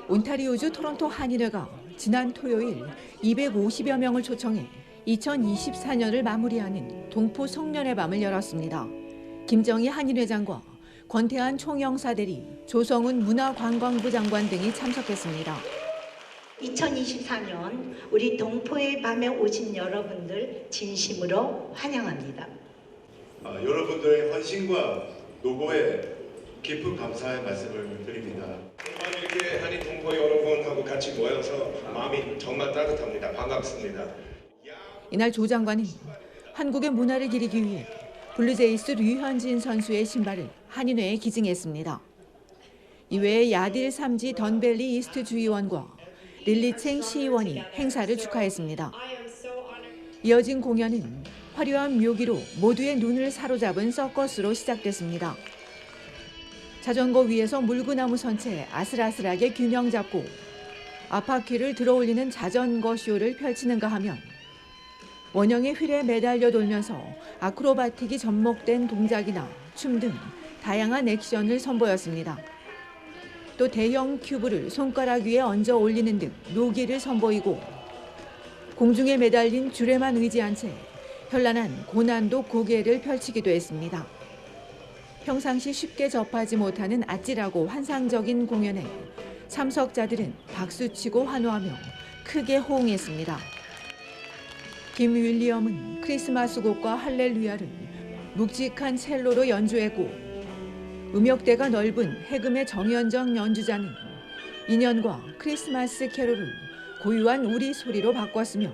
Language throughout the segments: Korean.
온타리오주 토론토 한인회가 지난 토요일 250여 명을 초청해 2024년을 마무리하는 동포 송년회 밤을 열었습니다. 김정희 한인회장과 권태한 총영사 대리, 조성훈 문화관광부 장관 등이 참석했습니다. 2024년 우리 동포의 밤에 오신 여러분들 진심으로 환영합니다. 여러분들의 헌신과 노고에 깊은 감사의 말씀을 드립니다. 정말 이렇게 한인 동포 여러분하고 같이 모여서 마음이 정말 따뜻합니다. 반갑습니다. 이날 조 장관은 한국의 문화를 기리기 위해 블루제이스 류현진 선수의 신발을 한인회에 기증했습니다. 이외에 야딜 삼지 던벨리 이스트 주의원과 릴리챙 시의원이 행사를 축하했습니다. 이어진 공연은 화려한 묘기로 모두의 눈을 사로잡은 서커스로 시작됐습니다. 자전거 위에서 물구나무 선채 아슬아슬하게 균형 잡고 앞바퀴를 들어올리는 자전거 쇼를 펼치는가 하면 원형의 휠에 매달려 돌면서 아크로바틱이 접목된 동작이나 춤 등 다양한 액션을 선보였습니다. 또 대형 큐브를 손가락 위에 얹어 올리는 등 묘기를 선보이고 공중에 매달린 줄에만 의지한 채 현란한 고난도 고개를 펼치기도 했습니다. 평상시 쉽게 접하지 못하는 아찔하고 환상적인 공연에 참석자들은 박수치고 환호하며 크게 호응했습니다. 김 윌리엄은 크리스마스 곡과 할렐루야를 묵직한 첼로로 연주했고 음역대가 넓은 해금의 정연정 연주자는 인연과 크리스마스 캐롤을 고유한 우리 소리로 바꿨으며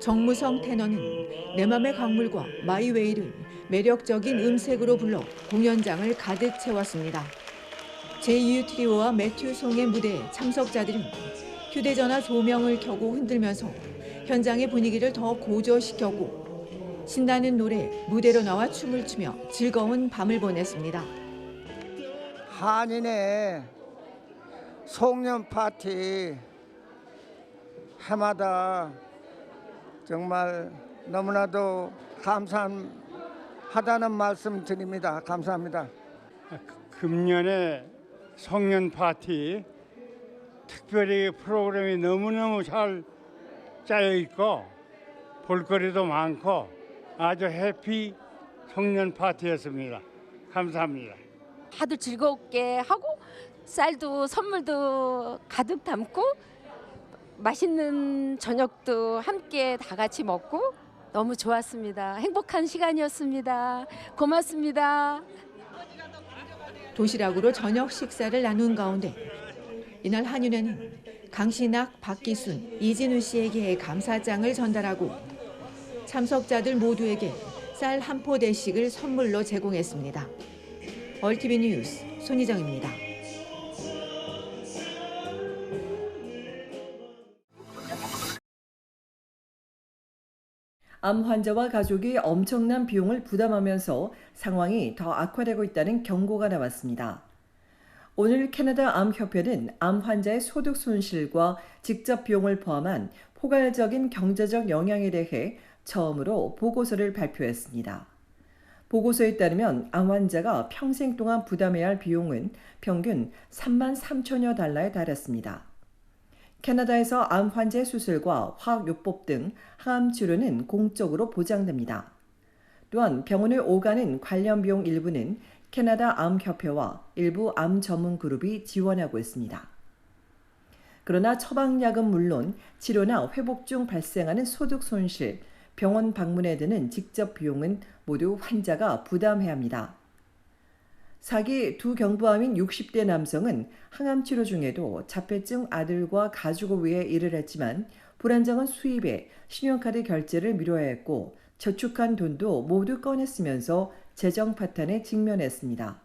정무성 테너는 내 맘의 강물과 마이웨이를 매력적인 음색으로 불러 공연장을 가득 채웠습니다. 제2 트리오와 매튜 송의 무대에 참석자들은 휴대전화 조명을 켜고 흔들면서 현장의 분위기를 더 고조시켰고 신나는 노래, 무대로 나와 춤을 추며 즐거운 밤을 보냈습니다. 한인의 송년 파티 해마다 정말 너무나도 감사하다는 말씀 드립니다. 감사합니다. 금년에 송년 파티 특별히 프로그램이 너무너무 잘 짜여 있고 볼거리도 많고 아주 해피 송년 파티였습니다. 감사합니다. 다들 즐겁게 하고 쌀도 선물도 가득 담고 맛있는 저녁도 함께 다 같이 먹고 너무 좋았습니다. 행복한 시간이었습니다. 고맙습니다. 도시락으로 저녁 식사를 나눈 가운데 이날 한인회는 강신학, 박기순, 이진우 씨에게 감사장을 전달하고 참석자들 모두에게 쌀 한 포대씩을 선물로 제공했습니다. 얼티비 뉴스 손희정입니다. 암 환자와 가족이 엄청난 비용을 부담하면서 상황이 더 악화되고 있다는 경고가 나왔습니다. 오늘 캐나다 암협회는 암 환자의 소득 손실과 직접 비용을 포함한 포괄적인 경제적 영향에 대해 처음으로 보고서를 발표했습니다. 보고서에 따르면 암 환자가 평생 동안 부담해야 할 비용은 평균 3만 3천여 달러에 달했습니다. 캐나다에서 암 환자의 수술과 화학요법 등 항암 치료는 공적으로 보장됩니다. 또한 병원을 오가는 관련 비용 일부는 캐나다 암협회와 일부 암 전문 그룹이 지원하고 있습니다. 그러나 처방약은 물론 치료나 회복 중 발생하는 소득 손실, 병원 방문에 드는 직접 비용은 모두 환자가 부담해야 합니다. 사기 두 경부암인 60대 남성은 항암 치료 중에도 자폐증 아들과 가족을 위해 일을 했지만 불안정한 수입에 신용카드 결제를 미뤄야 했고 저축한 돈도 모두 꺼냈으면서 재정 파탄에 직면했습니다.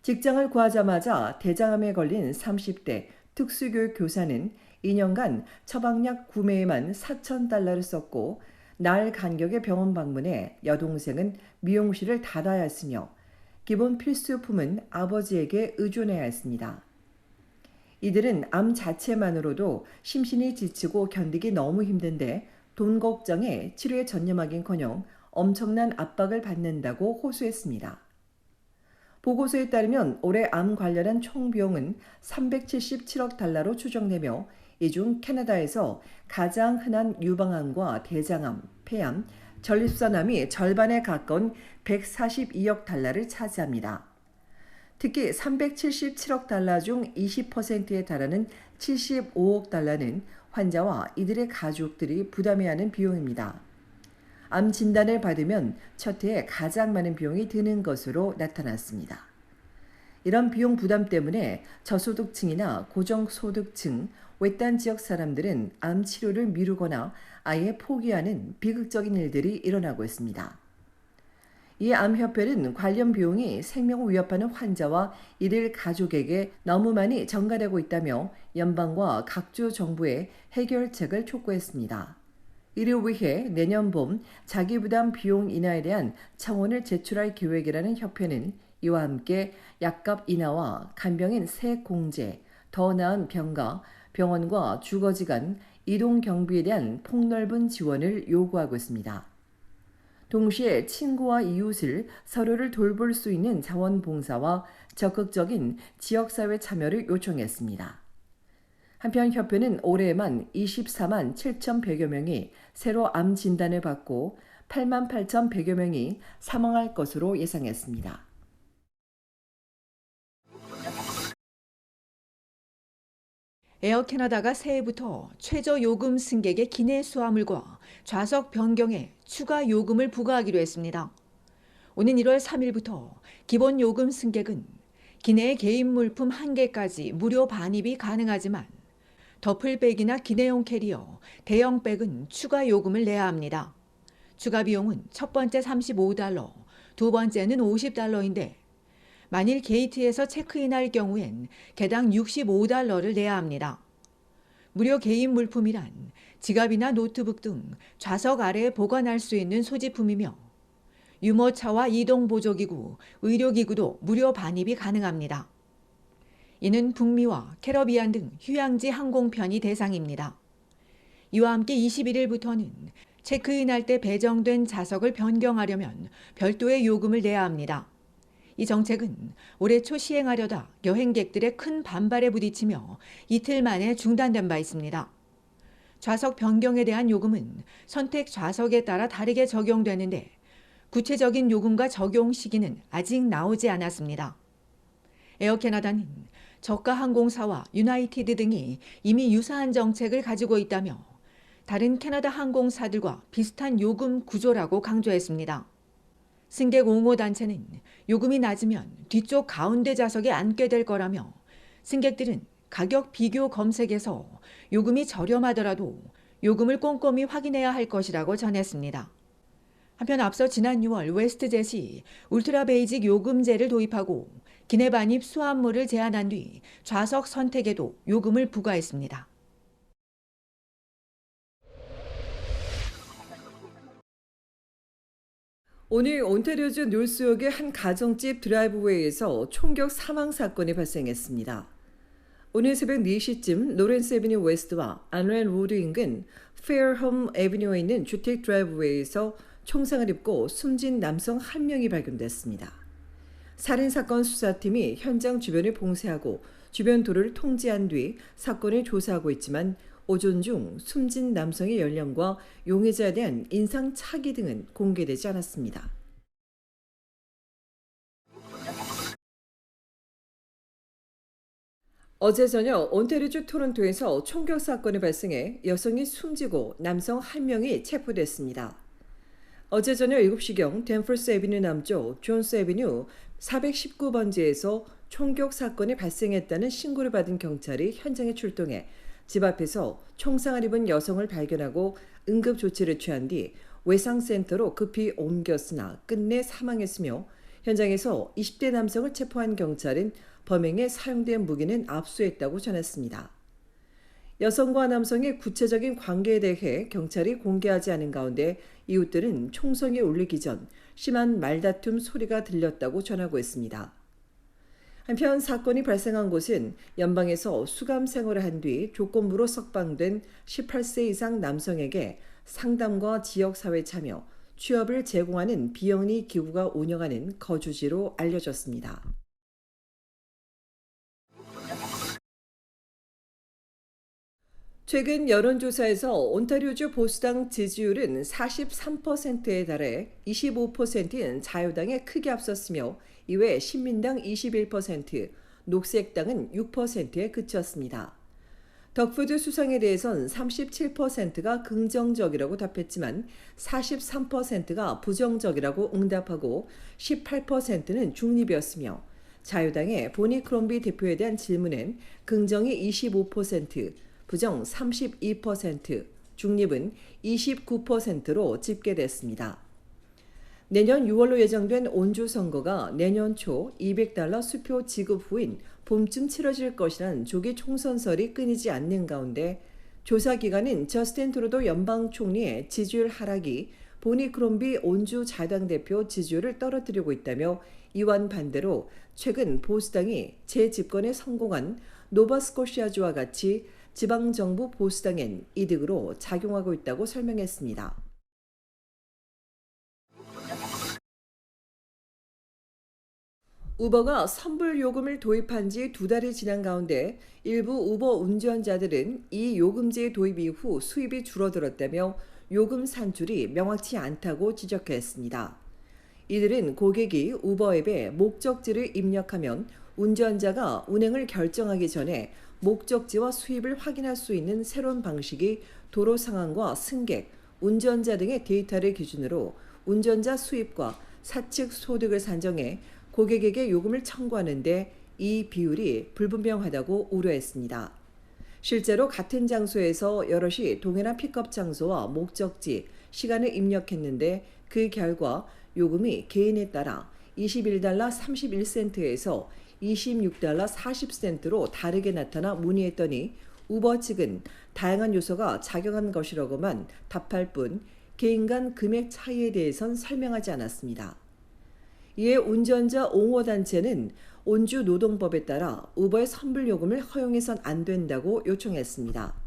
직장을 구하자마자 대장암에 걸린 30대 특수교육 교사는 2년간 처방약 구매에만 4,000달러를 썼고 날 간격의 병원 방문에 여동생은 미용실을 닫아야 했으며 기본 필수품은 아버지에게 의존해야 했습니다. 이들은 암 자체만으로도 심신이 지치고 견디기 너무 힘든데 돈 걱정에 치료에 전념하긴커녕 엄청난 압박을 받는다고 호소했습니다. 보고서에 따르면 올해 암 관련한 총 비용은 377억 달러로 추정되며 이 중 캐나다에서 가장 흔한 유방암과 대장암, 폐암, 전립선암이 절반에 가까운 142억 달러를 차지합니다. 특히 377억 달러 중 20%에 달하는 75억 달러는 환자와 이들의 가족들이 부담해야 하는 비용입니다. 암 진단을 받으면 첫 해에 가장 많은 비용이 드는 것으로 나타났습니다. 이런 비용 부담 때문에 저소득층이나 고정소득층, 외딴 지역 사람들은 암 치료를 미루거나 아예 포기하는 비극적인 일들이 일어나고 있습니다. 이 암협회는 관련 비용이 생명을 위협하는 환자와 이들 가족에게 너무 많이 전가되고 있다며 연방과 각주 정부에 해결책을 촉구했습니다. 이를 위해 내년 봄 자기부담 비용 인하에 대한 청원을 제출할 계획이라는 협회는 이와 함께 약값 인하와 간병인 세 공제, 더 나은 병가, 병원과 주거지 간 이동 경비에 대한 폭넓은 지원을 요구하고 있습니다. 동시에 친구와 이웃을 서로를 돌볼 수 있는 자원봉사와 적극적인 지역사회 참여를 요청했습니다. 한편 협회는 올해에만 24만 7,100여 명이 새로 암 진단을 받고 8만 8,100여 명이 사망할 것으로 예상했습니다. 에어 캐나다가 새해부터 최저 요금 승객의 기내 수화물과 좌석 변경에 추가 요금을 부과하기로 했습니다. 오는 1월 3일부터 기본 요금 승객은 기내 개인 물품 1개까지 무료 반입이 가능하지만 더플백이나 기내용 캐리어, 대형 백은 추가 요금을 내야 합니다. 추가 비용은 첫 번째 $35, 두 번째는 $50인데 만일 게이트에서 체크인할 경우엔 개당 $65를 내야 합니다. 무료 개인 물품이란 지갑이나 노트북 등 좌석 아래에 보관할 수 있는 소지품이며 유모차와 이동보조기구, 의료기구도 무료 반입이 가능합니다. 이는 북미와 캐러비안 등 휴양지 항공편이 대상입니다. 이와 함께 21일부터는 체크인할 때 배정된 좌석을 변경하려면 별도의 요금을 내야 합니다. 이 정책은 올해 초 시행하려다 여행객들의 큰 반발에 부딪히며 이틀 만에 중단된 바 있습니다. 좌석 변경에 대한 요금은 선택 좌석에 따라 다르게 적용되는데 구체적인 요금과 적용 시기는 아직 나오지 않았습니다. 에어 캐나다는 저가 항공사와 유나이티드 등이 이미 유사한 정책을 가지고 있다며 다른 캐나다 항공사들과 비슷한 요금 구조라고 강조했습니다. 승객 옹호단체는 요금이 낮으면 뒤쪽 가운데 좌석에 앉게 될 거라며 승객들은 가격 비교 검색에서 요금이 저렴하더라도 요금을 꼼꼼히 확인해야 할 것이라고 전했습니다. 한편 앞서 지난 6월 웨스트젯이 울트라 베이직 요금제를 도입하고 기내 반입 수화물을 제한한 뒤 좌석 선택에도 요금을 부과했습니다. 오늘 온타리오주 놀스역의 한 가정집 드라이브웨이에서 총격 사망 사건이 발생했습니다. 오늘 새벽 4시쯤 로렌스 애비뉴 웨스트와 안렌 로드 인근 페어홈 애비뉴에 있는 주택 드라이브웨이에서 총상을 입고 숨진 남성 1명이 발견됐습니다. 살인사건 수사팀이 현장 주변을 봉쇄하고 주변 도로를 통제한 뒤 사건을 조사하고 있지만 오전 중 숨진 남성의 연령과 용의자에 대한 인상 차기 등은 공개되지 않았습니다. 어제 저녁 온타리오주 토론토에서 총격 사건이 발생해 여성이 숨지고 남성 1명이 체포됐습니다. 어제 저녁 7시경 댄퍼스 애비뉴 남쪽 존스 애비뉴 419번지에서 총격 사건이 발생했다는 신고를 받은 경찰이 현장에 출동해 집 앞에서 총상을 입은 여성을 발견하고 응급 조치를 취한 뒤 외상센터로 급히 옮겼으나 끝내 사망했으며 현장에서 20대 남성을 체포한 경찰은 범행에 사용된 무기는 압수했다고 전했습니다. 여성과 남성의 구체적인 관계에 대해 경찰이 공개하지 않은 가운데 이웃들은 총성이 울리기 전 심한 말다툼 소리가 들렸다고 전하고 있습니다. 한편 사건이 발생한 곳은 연방에서 수감 생활을 한 뒤 조건부로 석방된 18세 이상 남성에게 상담과 지역사회 참여, 취업을 제공하는 비영리 기구가 운영하는 거주지로 알려졌습니다. 최근 여론조사에서 온타리오주 보수당 지지율은 43%에 달해 25%인 자유당에 크게 앞섰으며 이외 신민당 21%, 녹색당은 6%에 그쳤습니다. 덕푸드 수상에 대해선 37%가 긍정적이라고 답했지만 43%가 부정적이라고 응답하고 18%는 중립이었으며 자유당의 보니 크롬비 대표에 대한 질문엔 긍정이 25%, 부정 32%, 중립은 29%로 집계됐습니다. 내년 6월로 예정된 온주 선거가 내년 초 $200 수표 지급 후인 봄쯤 치러질 것이란 조기 총선설이 끊이지 않는 가운데 조사 기관인 저스틴 트루도 연방 총리의 지지율 하락이 보니 크롬비 온주 자유당 대표 지지율을 떨어뜨리고 있다며 이완 반대로 최근 보수당이 재집권에 성공한 노바스코시아주와 같이 지방정부 보수당엔 이득으로 작용하고 있다고 설명했습니다. 우버가 선불 요금을 도입한 지 2달이 지난 가운데 일부 우버 운전자들은 이 요금제 도입 이후 수입이 줄어들었다며 요금 산출이 명확치 않다고 지적했습니다. 이들은 고객이 우버 앱에 목적지를 입력하면 운전자가 운행을 결정하기 전에 목적지와 수입을 확인할 수 있는 새로운 방식이 도로 상황과 승객, 운전자 등의 데이터를 기준으로 운전자 수입과 사측 소득을 산정해 고객에게 요금을 청구하는데 이 비율이 불분명하다고 우려했습니다. 실제로 같은 장소에서 여럿이 동일한 픽업 장소와 목적지, 시간을 입력했는데 그 결과 요금이 개인에 따라 $21 31센트에서 $26 40센트로 다르게 나타나 문의했더니 우버 측은 다양한 요소가 작용한 것이라고만 답할 뿐 개인 간 금액 차이에 대해선 설명하지 않았습니다. 이에 운전자 옹호단체는 온주 노동법에 따라 우버의 선불 요금을 허용해선 안 된다고 요청했습니다.